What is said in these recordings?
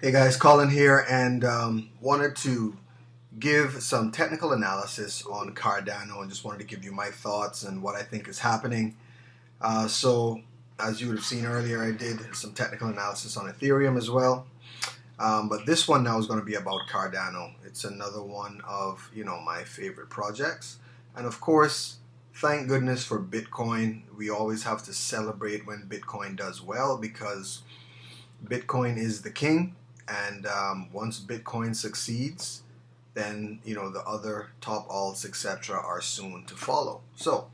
Hey guys, Colin here, and wanted to give some technical analysis on Cardano and just wanted to give you my thoughts and what I think is happening. So, as you would have seen earlier, I did some technical analysis on Ethereum as well. But this one now is going to be about Cardano. It's another one of, my favorite projects. And of course, thank goodness for Bitcoin. We always have to celebrate when Bitcoin does well because Bitcoin is the king. And once Bitcoin succeeds, then the other top alts, etc., are soon to follow. So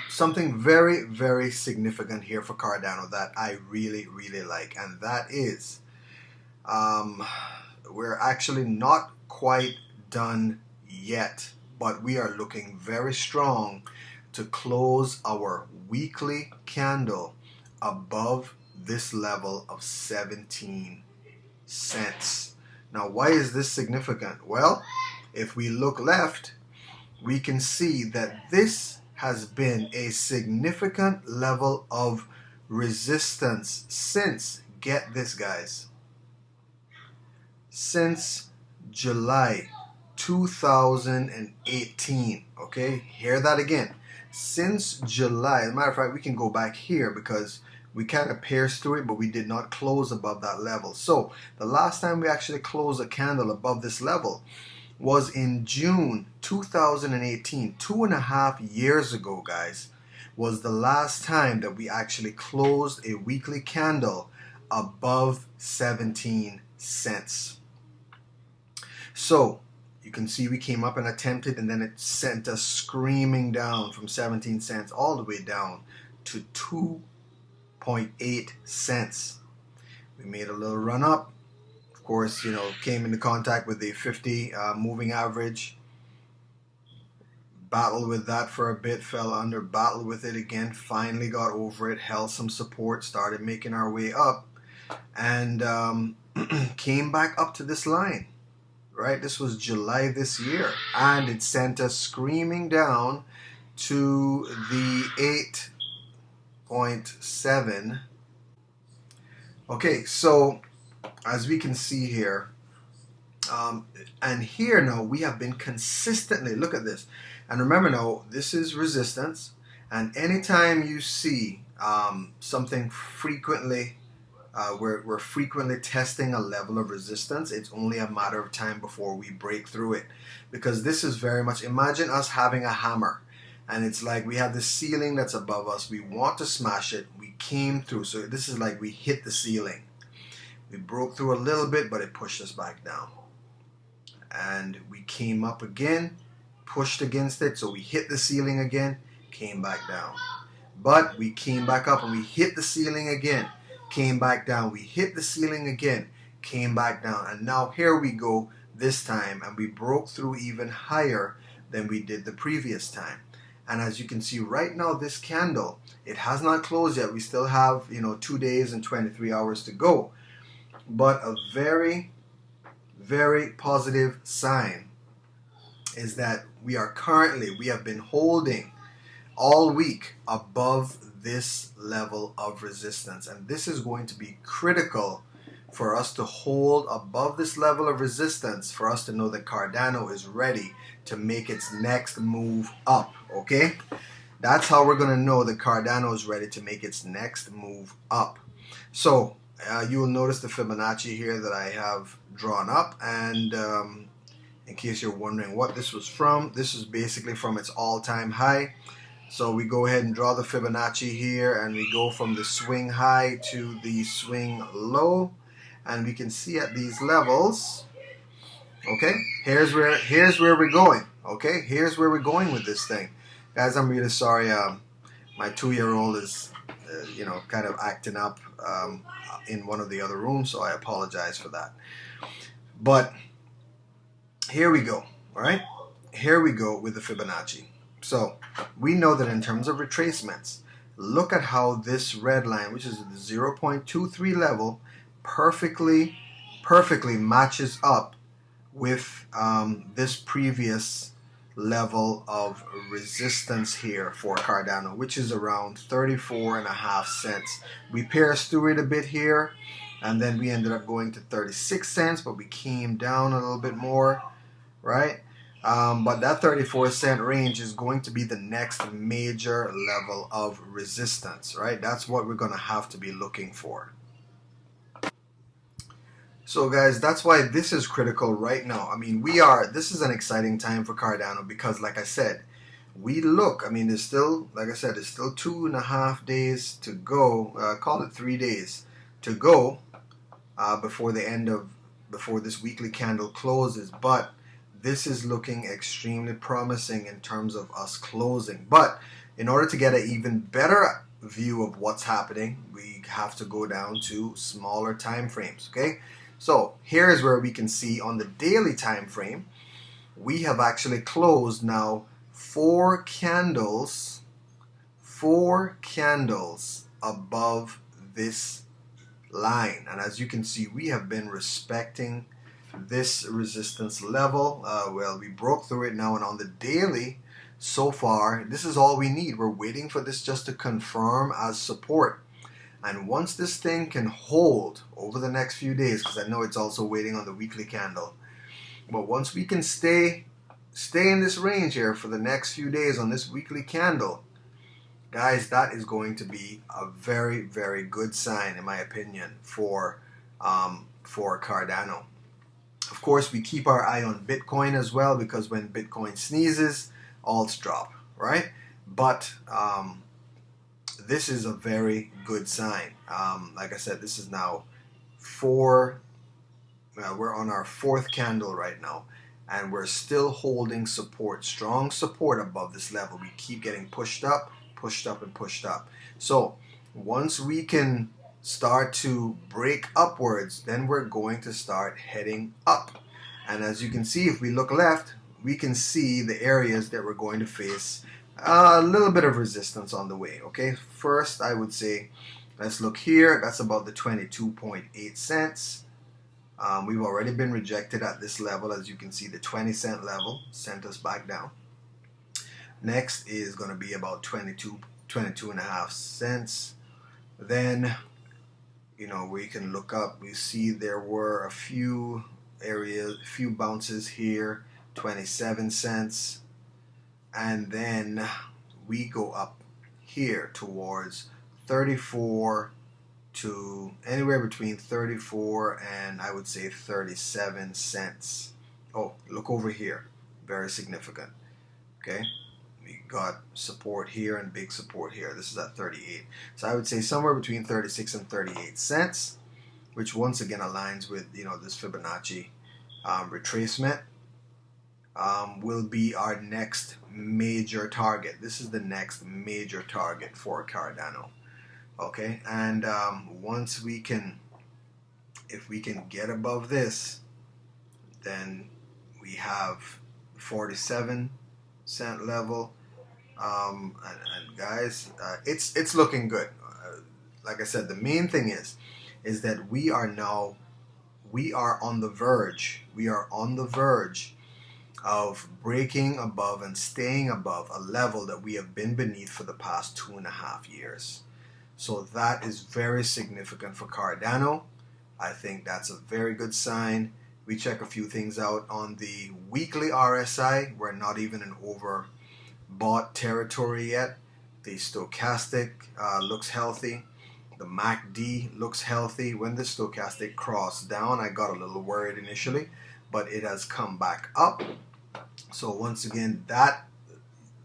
something very, very significant here for Cardano that I really, really like, and that is we're actually not quite done yet, but we are looking very strong to close our weekly candle above this level of 17 cents. Now, why is this significant? Well, if we look left, we can see that this has been a significant level of resistance since, get this guys, since July 2018. Okay, hear that again. Since July, as a matter of fact, we can go back here because we kind of pierced through it, but we did not close above that level. So the last time we actually closed a candle above this level was in June 2018. 2.5 years ago, guys, was the last time that we actually closed a weekly candle above 17 cents. So you can see we came up and attempted, and then it sent us screaming down from 17 cents all the way down to 2.8 cents. We made a little run up. Of course, came into contact with the 50 moving average. Battled with that for a bit, fell under, battled with it again, finally got over it, held some support, started making our way up, and came back up to this line. Right, this was July this year, and it sent us screaming down to the 8.7. Okay, so as we can see here, and here now we have been consistently, look at this, and remember now this is resistance, and anytime you see something frequently, we're frequently testing a level of resistance, it's only a matter of time before we break through it, because this is very much, imagine us having a hammer, and it's like we have the ceiling that's above us, we want to smash it, we came through, so this is like we hit the ceiling, we broke through a little bit, but it pushed us back down, and we came up again, pushed against it, so we hit the ceiling again, came back down, but we came back up and we hit the ceiling again, came back down, we hit the ceiling again, came back down, and now here we go this time, and we broke through even higher than we did the previous time. And as you can see right now, this candle, it has not closed yet. We still have 2 days and 23 hours to go, but a very, very positive sign is that we have been holding all week above this level of resistance, and this is going to be critical for us to hold above this level of resistance for us to know that Cardano is ready to make its next move up. Okay, that's how we're going to know that Cardano is ready to make its next move up. So you will notice the Fibonacci here that I have drawn up, and in case you're wondering what this was from, this is basically from its all-time high. So we go ahead and draw the Fibonacci here, and we go from the swing high to the swing low, and we can see at these levels, okay, here's where we're going. Okay, here's where we're going with this thing, guys. I'm really sorry, my 2-year-old is kind of acting up in one of the other rooms, so I apologize for that. But here we go. All right, here we go with the Fibonacci. So we know that in terms of retracements, look at how this red line, which is the 0.23 level, perfectly matches up with this previous level of resistance here for Cardano, which is around 34.5 cents. We pierced through it a bit here, and then we ended up going to 36 cents, but we came down a little bit more, right? But that 34-cent range is going to be the next major level of resistance, right? That's what we're going to have to be looking for. So guys, that's why this is critical right now. I mean, this is an exciting time for Cardano because, like I said, I mean, there's still, like I said, there's still 2.5 days to go, call it 3 days to go before this weekly candle closes. But this is looking extremely promising in terms of us closing. But in order to get an even better view of what's happening, we have to go down to smaller time frames, okay? So here is where we can see on the daily time frame, we have actually closed now 4 candles above this line. And as you can see, we have been respecting this resistance level. Well, we broke through it now, and on the daily so far, this is all we need. We're waiting for this just to confirm as support. And once this thing can hold over the next few days, because I know it's also waiting on the weekly candle, but once we can stay in this range here for the next few days on this weekly candle, guys, that is going to be a very, very good sign, in my opinion, for Cardano. Of course, we keep our eye on Bitcoin as well, because when Bitcoin sneezes, alts drop, right? But this is a very good sign. Like I said, this is now we're on our 4th candle right now, and we're still holding support, strong support above this level. We keep getting pushed up, and pushed up. So once we can start to break upwards, then we're going to start heading up. And as you can see, if we look left, we can see the areas that we're going to face a little bit of resistance on the way. Okay, first I would say let's look here. That's about the 22.8 cents. We've already been rejected at this level. As you can see, the 20-cent level sent us back down. Next is going to be about 22.5 cents. Then, you know, we can look up. We see there were a few bounces here, 27 cents. And then we go up here towards 34 to anywhere between 34 and I would say 37 cents. Oh, look over here. Very significant. Okay. We got support here and big support here. This is at 38. So I would say somewhere between 36 and 38 cents, which once again aligns with, you know, this Fibonacci retracement. Will be our next major target. This is the next major target for Cardano. Okay, and once we can, if we can get above this, then we have 47-cent level. And guys, it's looking good. Like I said, the main thing is that we are on the verge. We are on the verge of breaking above and staying above a level that we have been beneath for the past 2.5 years. So that is very significant for Cardano. I think that's a very good sign. We check a few things out on the weekly RSI. We're not even in overbought territory yet. The stochastic looks healthy. The MACD looks healthy. When the stochastic crossed down, I got a little worried initially, but it has come back up. So once again,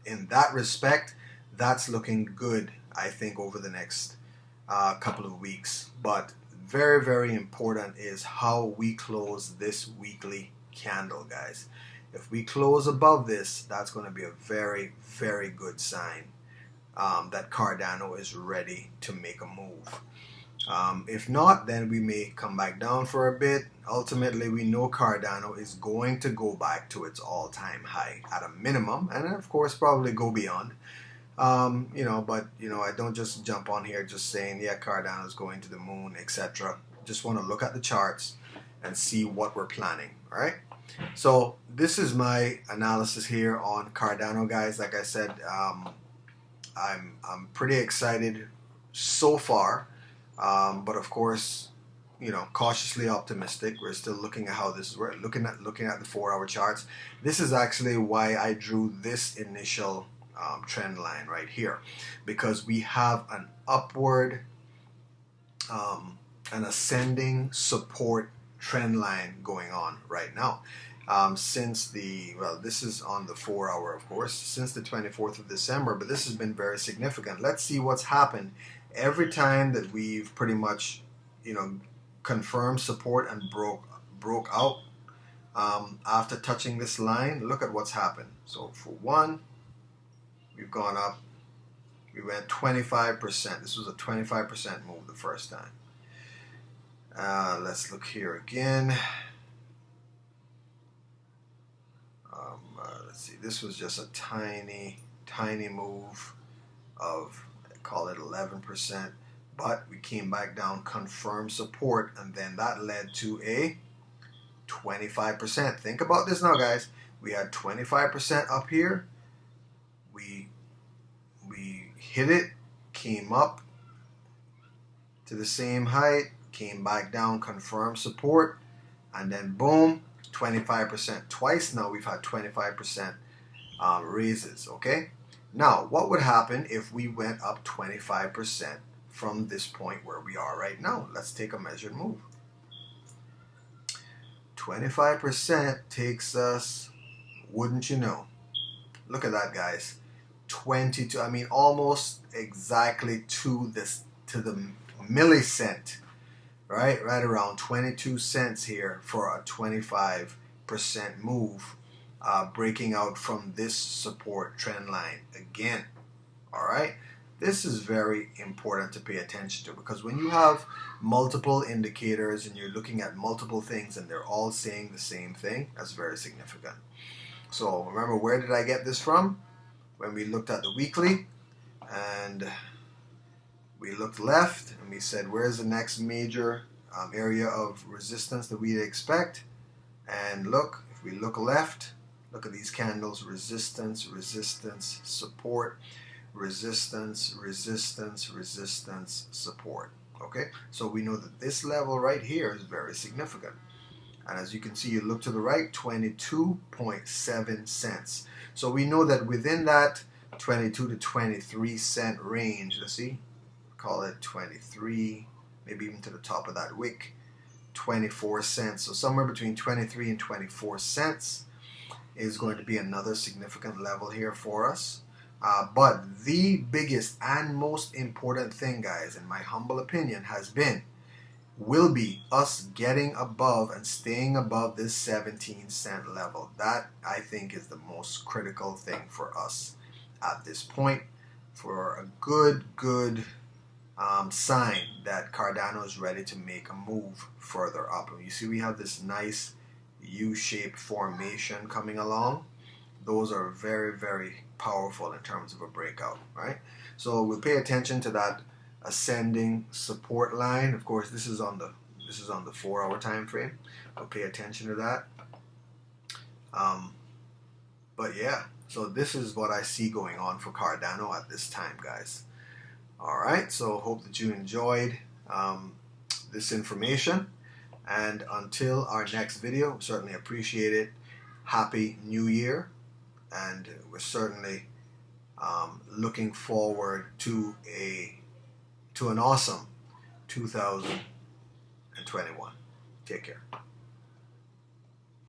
in that respect, that's looking good, I think, over the next couple of weeks. But very, very important is how we close this weekly candle, guys. If we close above this, that's going to be a very, very good sign that Cardano is ready to make a move. If not, then we may come back down for a bit. Ultimately, we know Cardano is going to go back to its all-time high at a minimum, and of course probably go beyond. You know, but you know, I don't just jump on here just saying, yeah, Cardano is going to the moon, etc. Just want to look at the charts and see what we're planning. All right. So this is my analysis here on Cardano, guys. Like I said, I'm pretty excited so far. But of course, cautiously optimistic. We're still looking at how this is. We're looking at the 4-hour charts. This is actually why I drew this initial trend line right here, because we have an upward, an ascending support trend line going on right now. Since this is on the 4-hour, of course, since the 24th of December, but this has been very significant. Let's see what's happened every time that we've pretty much, confirmed support and broke out after touching this line. Look at what's happened. So for one, we've gone up. We went 25%. This was a 25% move the first time. Let's look here again. Let's see. This was just a tiny move of, call it 11%. But we came back down, confirmed support, and then that led to a 25%. Think about this now, guys. We had 25% up here. We hit it, came up to the same height, came back down, confirmed support, and then boom, 25%. Twice now we've had 25% raises. Okay. Now, what would happen if we went up 25%? From this point where we are right now? Let's take a measured move. 25% takes us, wouldn't you know? Look at that, guys. 22. I mean, almost exactly to the millicent, right? Right around 22 cents here for a 25% move, breaking out from this support trend line again. All right. This is very important to pay attention to, because when you have multiple indicators and you're looking at multiple things and they're all saying the same thing, that's very significant. So remember, where did I get this from? When we looked at the weekly and we looked left and we said, where's the next major area of resistance that we expect? And look, if we look left, look at these candles: resistance, resistance, support, resistance, resistance, resistance, support. Okay, so we know that this level right here is very significant. And as you can see, you look to the right, 22.7 cents. So we know that within that 22 to 23 cent range, let's see, call it 23, maybe even to the top of that wick, 24 cents. So somewhere between 23 and 24 cents is going to be another significant level here for us. But the biggest and most important thing, guys, in my humble opinion, will be us getting above and staying above this 17-cent level. That, I think, is the most critical thing for us at this point, for a good sign that Cardano is ready to make a move further up. And you see we have this nice U-shaped formation coming along. Those are very, very powerful in terms of a breakout, right? So we'll pay attention to that ascending support line. Of course, this is on the 4-hour time frame. I'll pay attention to that. But yeah, so this is what I see going on for Cardano at this time, guys. All right, so hope that you enjoyed this information, and until our next video, certainly appreciate it. Happy New Year. And we're certainly looking forward to an awesome 2021. Take care.